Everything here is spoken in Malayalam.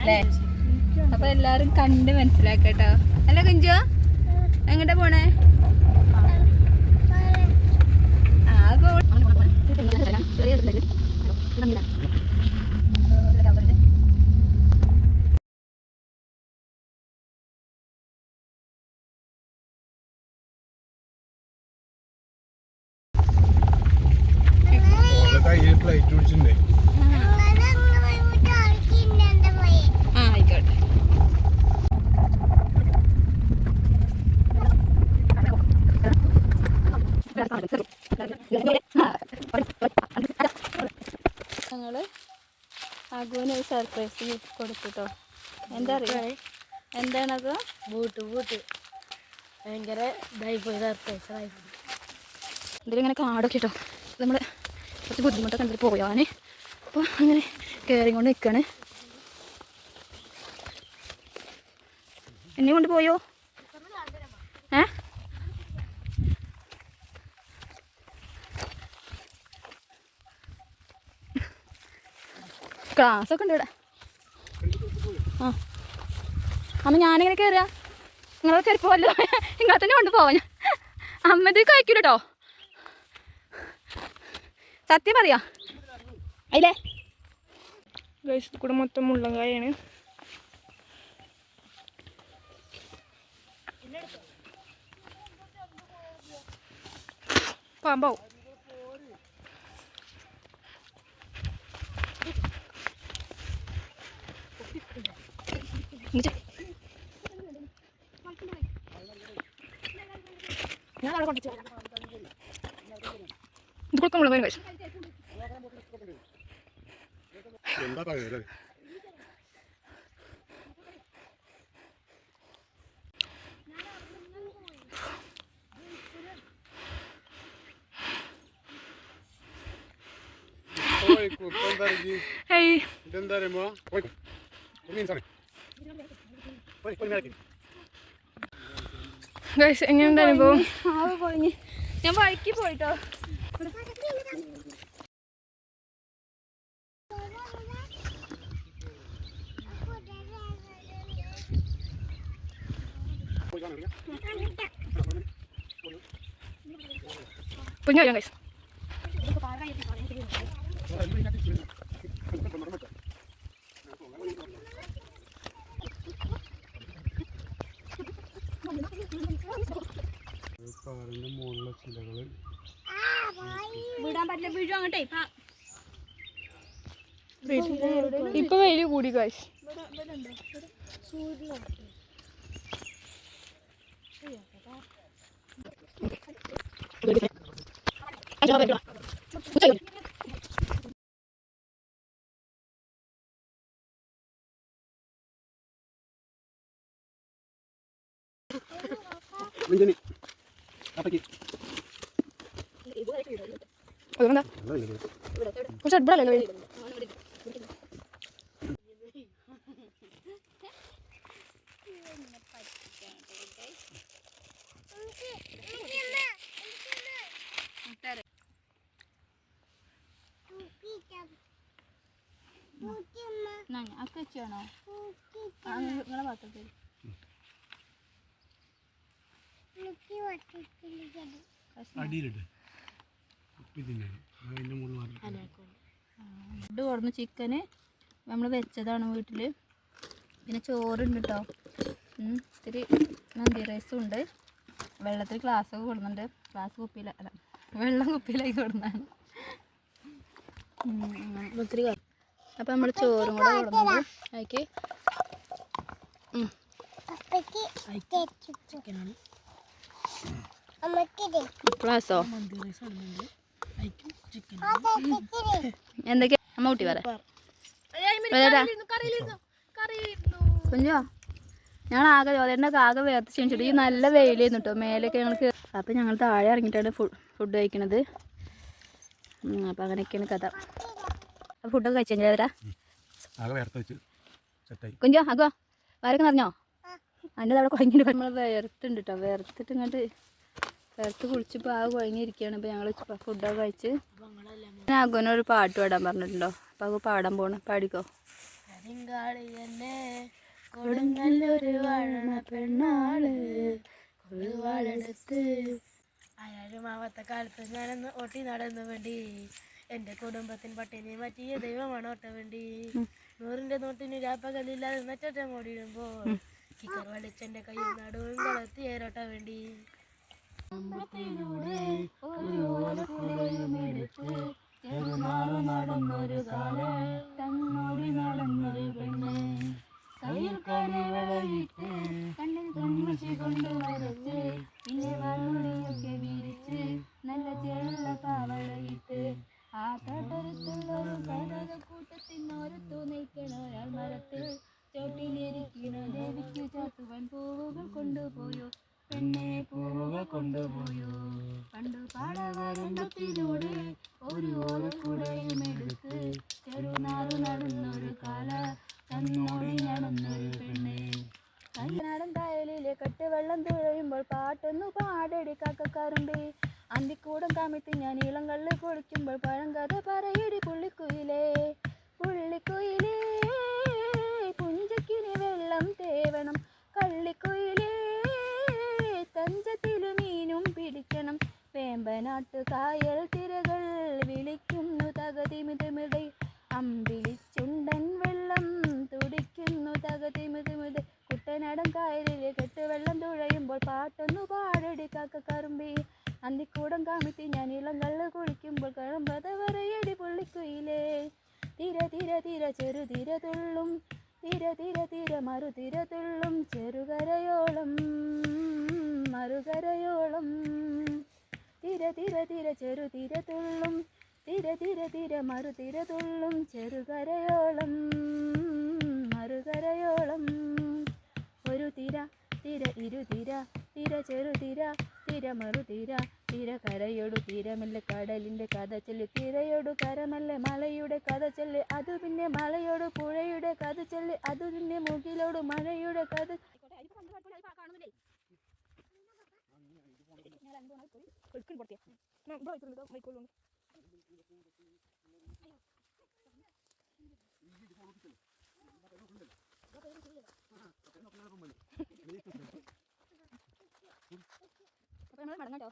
അല്ലേ? അപ്പൊ എല്ലാരും കണ്ട് മനസ്സിലാക്കട്ടോ. അല്ല കുഞ്ചോ, എങ്ങോട്ടാ പോണേ? ആയിക്കോട്ടെ. ഞങ്ങള് അഗുവിന് ഒരു സർപ്രൈസ് കൊടുത്തിട്ടോ. എന്താ അറിയാ എന്താണത്? ബൂട്ട് ഭയങ്കര സർപ്രൈസ്. ഇതിലിങ്ങനെ കാടൊക്കെ കേട്ടോ. നമ്മൾ കുറച്ച് ബുദ്ധിമുട്ടൊക്കെ കണ്ടിട്ട് പോയാന്. അപ്പോൾ അങ്ങനെ കയറി കൊണ്ട് നിൽക്കാണ്. എന്നെ കൊണ്ട് പോയോ? ക്ലാസ്സൊക്കെ ഉണ്ട് ഇവിടെ. ആ അമ്മ ഞാനെങ്ങനെ കയറുക? നിങ്ങളെ കയറി പോവല്ലോ. നിങ്ങളെ തന്നെ കൊണ്ട് പോവാം ഞാൻ. അമ്മ ഇത് കഴിക്കൂല കേട്ടോ, സത്യം പറയാ. അതിലേ കൂടെ മൊത്തം മുള്ളങ്കായാണ്. പാമ്പാവും. ഞാൻ അവിടെ കൊണ്ടു ഇത് കൊടുക്കാൻ മുളക് കഴിച്ചു. എങ്ങനെയുണ്ട് അനുഭവം? ഞാൻ വഴിക്ക് പോയിട്ടോ. പുഞ്ഞു വരാം ഗൈസ്. വിടാൻ പറ്റില്ല, വീഴും അങ്ങോട്ടേ. ഇപ്പൊ വെയില് കൂടി ഗൈസ്. അതുകൊണ്ടാ കുറച്ച് അടിപൊളിയല്ലോ വെയിൽ. അക്കച്ചാണോ നിങ്ങളെ പാത്രത്തിൽ? ഫുഡ് കൊടുന്നു. ചിക്കന് നമ്മൾ വെച്ചതാണ് വീട്ടിൽ. പിന്നെ ചോറുണ്ട് കേട്ടോ. ഇത്തിരി മന്തി റൈസും ഉണ്ട്. വെള്ളത്തിൽ ഗ്ലാസ്സൊക്കെ കൊടുക്കുന്നുണ്ട്. ഗ്ലാസ് കുപ്പിയില അല്ല, വെള്ളം കുപ്പിയിലായി കൊടുക്കുന്നതാണ്. അപ്പം നമ്മൾ ചോറും കൂടെ കൊടുക്കുന്നത് അതിക്ക് ചിക്കനാണ്. ഗ്ലാസോ എന്തൊക്കെയാ അമ്മ കുട്ടി പറ കുഞ്ഞോ? ഞങ്ങൾ ആകെ ചോദേട്ടനൊക്കെ ആകെ വേർത്ത് ക്ഷണിച്ചിട്ട് ഈ നല്ല വെയിലായിരുന്നു കേട്ടോ. മേലൊക്കെ ഞങ്ങൾക്ക് അപ്പം ഞങ്ങൾ താഴെ ഇറങ്ങിയിട്ടാണ് ഫുഡ് കഴിക്കണത്. അപ്പം അങ്ങനെയൊക്കെയാണ് കഥ. ഫുഡൊക്കെ കഴിച്ചു കഴിഞ്ഞാൽ കുഞ്ചോ ആകുക വരക്ക് നിറഞ്ഞോ? അതിൻ്റെ അവിടെ കുഴങ്ങിയിട്ട് നമ്മൾ വേർത്തുണ്ട് കേട്ടോ. വേർത്തിട്ട് ഇങ്ങോട്ട് വേർത്ത് കുളിച്ചിപ്പോൾ ആകെ കുഴങ്ങിയിരിക്കുകയാണ്. അപ്പോൾ ഞങ്ങൾ ഫുഡൊക്കെ കഴിച്ച് ഞാൻ അഗുവിനൊരു പാട്ട് പാടാൻ പറഞ്ഞിട്ടുണ്ടോ? അപ്പോൾ അത് പാടാൻ പോകണം. പാടിക്കോ. കരിങ്കാളി എന്നെ കൊടുങ്ങല്ലൊരു വാഴണ പെണ്ണാള് കൊടുവാളെടുത്ത് ആയാലുമാവാത്ത കാലത്ത് ഞാനൊന്ന് ഓട്ടി നടന്നു വേണ്ടി എൻ്റെ കുടുംബത്തിന് പട്ടിണി മാറ്റിയ ദൈവമാണ് ഓട്ട വേണ്ടി 100ന്റെ നോട്ടിന് രാപ്പകലില്ലാതെ നച്ചറ്റം ഓടിയിടുമ്പോൾ കിക്കർ വലിച്ചെൻ്റെ കയ്യിൽ നടുവും കളത്തിയേറോട്ട വേണ്ടി നടന്നൊരു കാലം തന്നോടി നടന്നൊരു പെണ്ണ് കയ്യിൽ കരിവളയിട്ട് കണ്ണിൽ കൺമശി കൊണ്ട് വരച്ച് പിന്നെ വാളുടിയൊക്കെ വിരിച്ച് നല്ല ചെള്ള പാവളയിട്ട് ആ തോട്ടരത്തുള്ളൊരു കൂട്ടത്തിനോരത്തു നിൽക്കണ ഒരാൾ മരത്തിൽ ചോട്ടിലിരിക്കണ ദേവിക്ക് ചാത്തുവൻ പൂവുകൾ കൊണ്ടുപോയോ പെണ്ണെ പൂവുകൾ കൊണ്ടുപോയോ പണ്ടു പാടവരമ്പത്തിലൂടെ ഒരു ഓലക്കുടയും എടുത്ത് ചെറുനാറു നടന്നൊരു കാല തന്നോടി നടന്നൊരു പെണ്ണെ കയ്യനാടൻ കായലിലെ കെട്ടുവെള്ളം തുഴയുമ്പോൾ പാട്ടൊന്നു പാടടി കാക്കക്കാറുമ്പി അന്തിക്കൂടം കാമിത്തി ഞാൻ ഇളം കള്ള് കുളിക്കുമ്പോൾ പഴങ്കഥ പറയടി പുള്ളിക്കുയിലേ പുള്ളിക്കുയിലേ പുഞ്ചക്കിനി വെള്ളം തേവണം കള്ളിക്കുയിലേ തഞ്ചത്തിലു മീനും പിടിക്കണം വേമ്പനാട്ടു കായൽ തിരകൾ വിളിക്കുന്നു തകതിമിതമിടை അമ്പിളിച്ചുണ്ടൻ വെള്ളം തുടിക്കുന്നു തകതിമിതമിട കുട്ടനാടൻ കായലിലെ കെട്ടുവെള്ളം തുഴയുമ്പോൾ പാട്ടൊന്നു പാടടി കാക്കക്കറുമ്പി അന്തിക്കൂടം കാമിത്തി ഞാൻ ഇളം കള്ള് കുളിക്കുമ്പോൾ കഴമ്പത പറയടി പുള്ളിക്കുയിലേ തിര തിര തിര ചെറുതിര തുള്ളും തിര തിര തിര മറുതിര തുള്ളും ചെറുകരയോളം മറുകരയോളം തിര തിര തിര ചെറുതിര തുള്ളും തിര തിര തിര മറുതിര തുള്ളും ചെറുകരയോളം മറുകരയോളം ഒരു തിര തിര ഇരുതിര തിര ചെറുതിര തിര മറുതിര തിര കരയോടു തീരമല്ലേ കടലിൻ്റെ കഥ ചൊല്ലി തിരയോടു കരമല്ലേ മലയുടെ കഥ ചൊല്ലി അതു പിന്നെ മലയോട് പുഴയുടെ കഥ ചൊല്ലി അതു പിന്നെ മുകിലോട് മഴയുടെ കഥ അപ്പോൾ നമ്മൾ മടങ്ങാട്ടോ